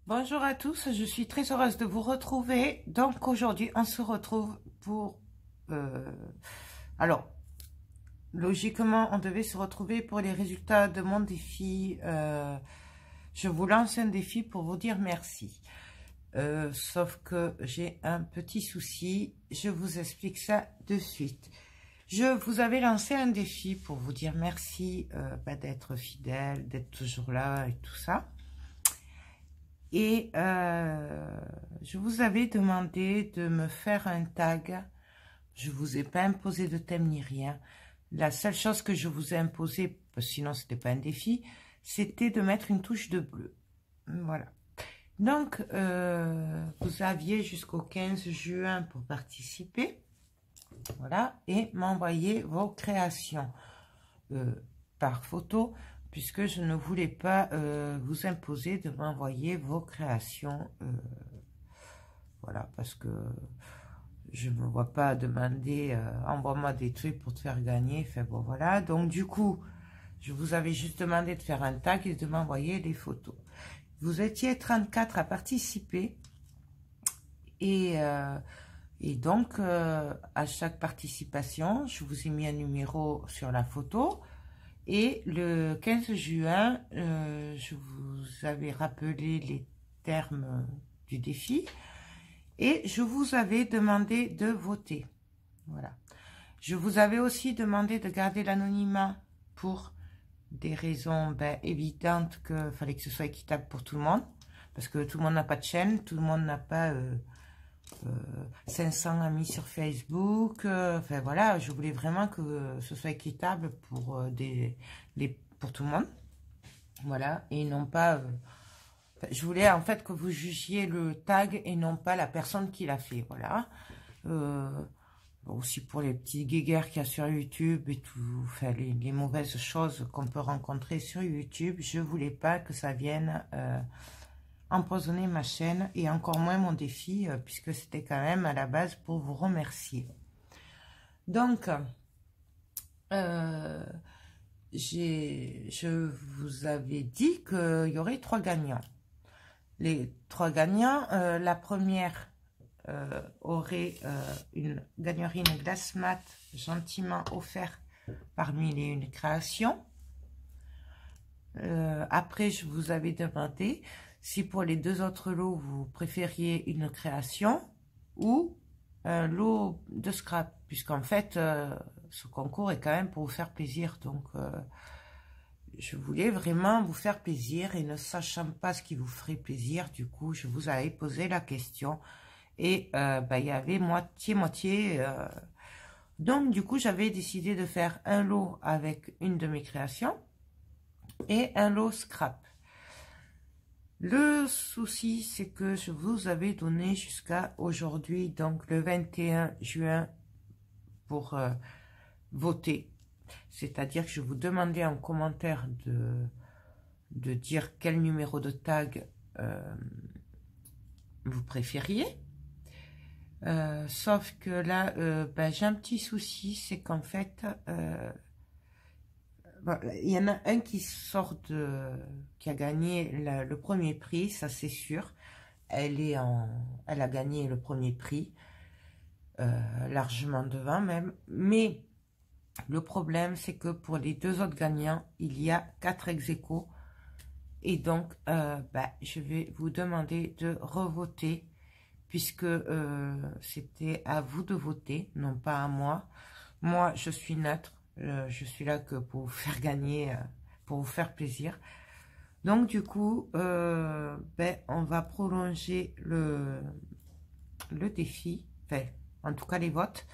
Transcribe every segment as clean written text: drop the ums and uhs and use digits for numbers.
Bonjour à tous, je suis très heureuse de vous retrouver. Donc aujourd'hui, on se retrouve pour... alors, logiquement, on devait se retrouver pour les résultats de mon défi. Je vous lance un défi pour vous dire merci. Sauf que j'ai un petit souci, je vous explique ça de suite. Je vous avais lancé un défi pour vous dire merci d'être fidèle, d'être toujours là et tout ça. Et je vous avais demandé de me faire un tag. Je vous ai pas imposé de thème ni rien. La seule chose que je vous ai imposé, sinon c'était pas un défi, c'était de mettre une touche de bleu. Voilà. Donc, vous aviez jusqu'au 15 juin pour participer. Voilà. Et m'envoyer vos créations par photo, puisque je ne voulais pas vous imposer de m'envoyer vos créations. Voilà, parce que je ne me vois pas demander envoie-moi des trucs pour te faire gagner. Enfin bon, voilà. Donc du coup, je vous avais juste demandé de faire un tag et de m'envoyer les photos. Vous étiez 34 à participer. Et donc, à chaque participation, je vous ai mis un numéro sur la photo. Et le 15 juin, je vous avais rappelé les termes du défi et je vous avais demandé de voter. Voilà. Je vous avais aussi demandé de garder l'anonymat pour des raisons évidentes qu'il fallait que ce soit équitable pour tout le monde. Parce que tout le monde n'a pas de chaîne, tout le monde n'a pas 500 amis sur Facebook. Enfin voilà, je voulais vraiment que ce soit équitable pour, pour tout le monde. Voilà, et non pas... je voulais en fait que vous jugiez le tag et non pas la personne qui l'a fait. Voilà. Aussi pour les petits guéguerres qu'il y a sur YouTube et tout, enfin, les mauvaises choses qu'on peut rencontrer sur YouTube, je voulais pas que ça vienne... empoisonner ma chaîne et encore moins mon défi puisque c'était quand même à la base pour vous remercier. Donc je vous avais dit qu'il y aurait 3 gagnants. Les 3 gagnants, la première aurait gagnerait une glace mat gentiment offerte parmi les une créations. Après, je vous avais demandé si pour les 2 autres lots, vous préfériez une création ou un lot de scrap, puisqu'en fait, ce concours est quand même pour vous faire plaisir. Donc, je voulais vraiment vous faire plaisir et ne sachant pas ce qui vous ferait plaisir, du coup, je vous avais posé la question et il y avait moitié-moitié. Donc, du coup, j'avais décidé de faire un lot avec une de mes créations et un lot scrap. Le souci, c'est que je vous avais donné jusqu'à aujourd'hui, donc le 21 juin, pour voter. C'est-à-dire que je vous demandais en commentaire de dire quel numéro de tag vous préfériez. Sauf que là, j'ai un petit souci, c'est qu'en fait... il y en a un qui qui a gagné le premier prix, ça c'est sûr. Elle a gagné le premier prix, largement devant même. Mais le problème, c'est que pour les 2 autres gagnants, il y a 4 ex-aequo. Et donc, je vais vous demander de revoter, puisque c'était à vous de voter, non pas à moi. Moi, je suis neutre. Je suis là que pour vous faire gagner, pour vous faire plaisir. Donc, du coup, on va prolonger le défi, enfin, en tout cas les votes.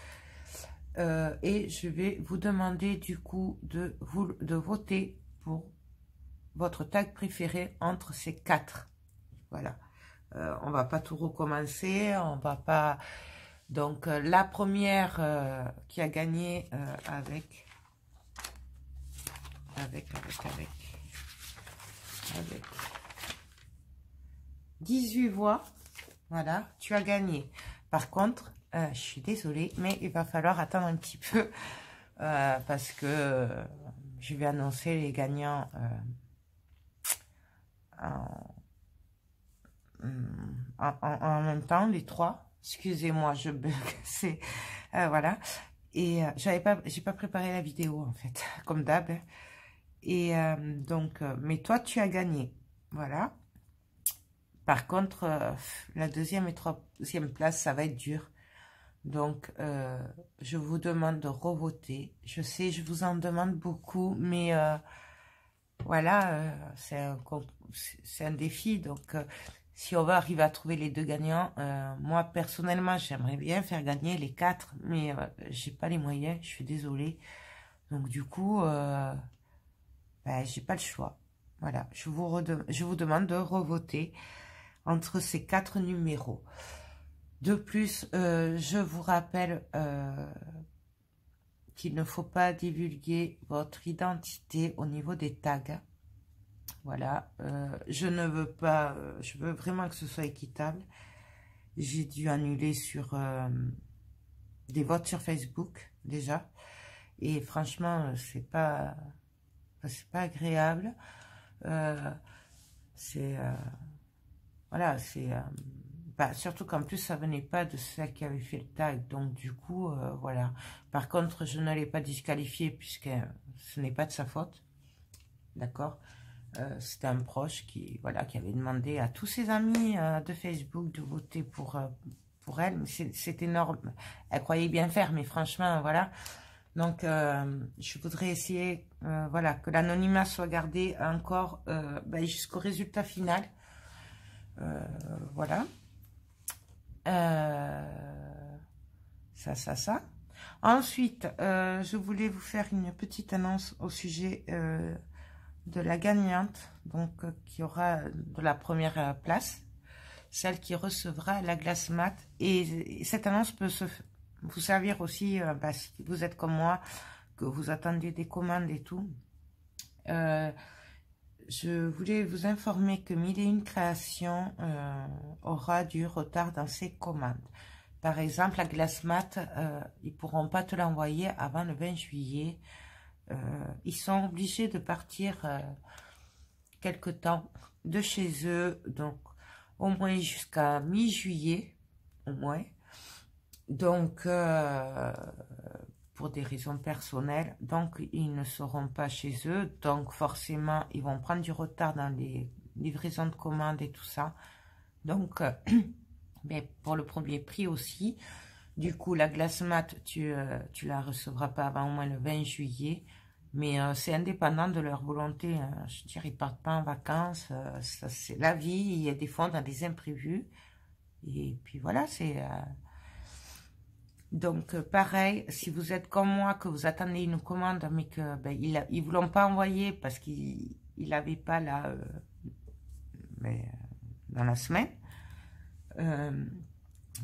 Et je vais vous demander, du coup, de voter pour votre tag préféré entre ces 4. Voilà. On va pas tout recommencer, on va pas... Donc, la première qui a gagné avec 18 voix, voilà, tu as gagné. Par contre, je suis désolée, mais il va falloir attendre un petit peu parce que je vais annoncer les gagnants en même temps, les trois. Excusez-moi, je bug. C'est voilà. Et j'ai pas préparé la vidéo en fait, comme d'hab. Et donc, mais toi, tu as gagné. Voilà. Par contre, la deuxième et troisième place, ça va être dur. Donc, je vous demande de revoter. Je sais, je vous en demande beaucoup, mais voilà, c'est un défi. Donc, si on va arriver à trouver les deux gagnants, moi, personnellement, j'aimerais bien faire gagner les quatre, mais j'ai pas les moyens, je suis désolée. Donc, du coup, ben, j'ai pas le choix. Voilà, je vous demande de revoter entre ces quatre numéros. De plus, je vous rappelle qu'il ne faut pas divulguer votre identité au niveau des tags. Voilà, je ne veux pas, je veux vraiment que ce soit équitable. J'ai dû annuler sur des votes sur Facebook déjà. Et franchement, c'est pas agréable. Voilà, bah, surtout qu'en plus ça venait pas de celle qui avait fait le tag, donc du coup voilà. Par contre, je ne l'ai pas disqualifié puisque ce n'est pas de sa faute, d'accord. C'était un proche qui voilà, qui avait demandé à tous ses amis de Facebook de voter pour elle, mais c'est énorme. Elle croyait bien faire, mais franchement voilà. Donc je voudrais essayer voilà, que l'anonymat soit gardé encore bah, jusqu'au résultat final. Voilà. Ça. Ensuite, je voulais vous faire une petite annonce au sujet de la gagnante, donc qui aura de la première place, celle qui recevra la glace mat. Et cette annonce peut vous servir aussi, bah, si vous êtes comme moi, que vous attendez des commandes et tout. Je voulais vous informer que Mille et une Créations aura du retard dans ses commandes. Par exemple, la glace mat, ils ne pourront pas te l'envoyer avant le 20 juillet. Ils sont obligés de partir quelque temps de chez eux, donc au moins jusqu'à mi-juillet, au moins. Donc, pour des raisons personnelles, donc ils ne seront pas chez eux, donc forcément ils vont prendre du retard dans les livraisons de commandes et tout ça. Donc, mais pour le premier prix aussi, du coup la glace mat, tu la recevras pas avant au moins le 20 juillet, mais c'est indépendant de leur volonté, hein. Je dirais, ils partent pas en vacances, ça c'est la vie, il y a des fois on a des imprévus, et puis voilà, c'est... Donc, pareil, si vous êtes comme moi, que vous attendez une commande, mais que ben, ils ne vous l'ont pas envoyé parce qu'ils n'avaient pas là, dans la semaine,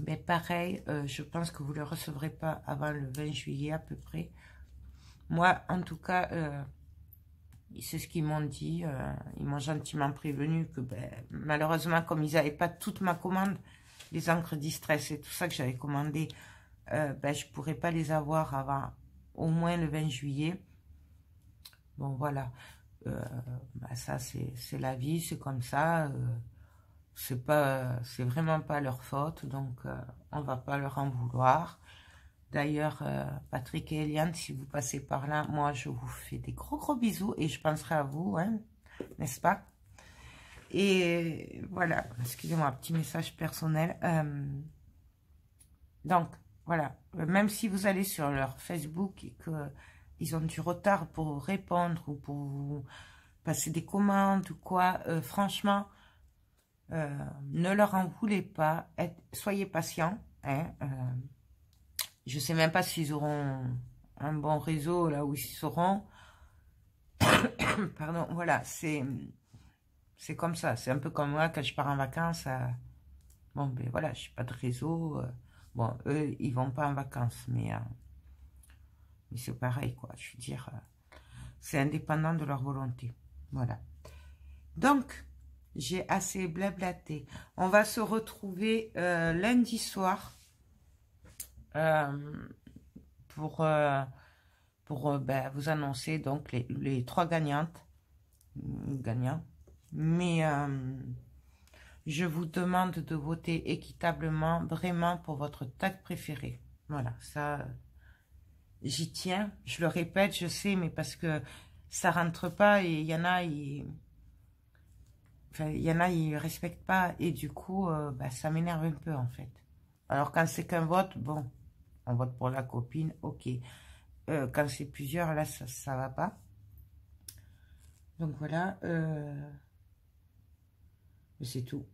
mais pareil, je pense que vous ne le recevrez pas avant le 20 juillet à peu près. Moi, en tout cas, c'est ce qu'ils m'ont dit. Ils m'ont gentiment prévenu que ben, malheureusement, comme ils n'avaient pas toute ma commande, les encres Distress et tout ça que j'avais commandé, ben, je ne pourrais pas les avoir avant au moins le 20 juillet. Bon, voilà. Ben, ça, c'est la vie, c'est comme ça. C'est vraiment pas leur faute, donc on va pas leur en vouloir. D'ailleurs, Patrick et Eliane, si vous passez par là, moi, je vous fais des gros bisous et je penserai à vous, hein, n'est-ce pas? Et voilà, excusez-moi, petit message personnel. Donc, voilà, même si vous allez sur leur Facebook et qu'ils ont du retard pour vous répondre ou pour vous passer des commandes ou quoi, franchement, ne leur en voulez pas, soyez patients. Hein, je ne sais même pas s'ils auront un bon réseau là où ils seront. Pardon, voilà, c'est comme ça. C'est un peu comme moi quand je pars en vacances. Bon, ben voilà, je n'ai pas de réseau. Bon, eux, ils vont pas en vacances, mais c'est pareil, quoi. Je veux dire, c'est indépendant de leur volonté. Voilà. Donc, j'ai assez blablaté. On va se retrouver lundi soir pour ben, vous annoncer donc les trois gagnantes, gagnants. Mais Je vous demande de voter équitablement, vraiment, pour votre tag préféré. Voilà, ça, j'y tiens. Je le répète, je sais, mais parce que ça rentre pas et il y en a, ils respectent pas. Et du coup, bah, ça m'énerve un peu, en fait. Alors, quand c'est qu'un vote, bon, on vote pour la copine, ok. Quand c'est plusieurs, là, ça va pas. Donc, voilà. C'est tout.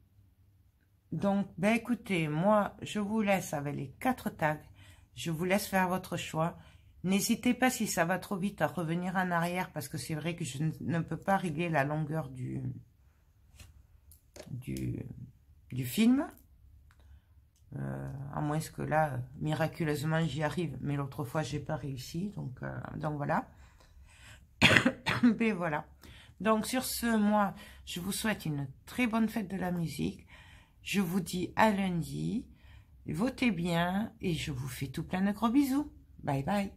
Donc, ben écoutez, moi, je vous laisse avec les 4 tags. Je vous laisse faire votre choix. N'hésitez pas, si ça va trop vite, à revenir en arrière, parce que c'est vrai que je ne peux pas régler la longueur du film. À moins que là, miraculeusement, j'y arrive. Mais l'autre fois, j'ai pas réussi. Donc voilà. Et voilà. Donc, sur ce, moi, je vous souhaite une très bonne fête de la musique. Je vous dis à lundi. Votez bien et je vous fais tout plein de gros bisous. Bye bye.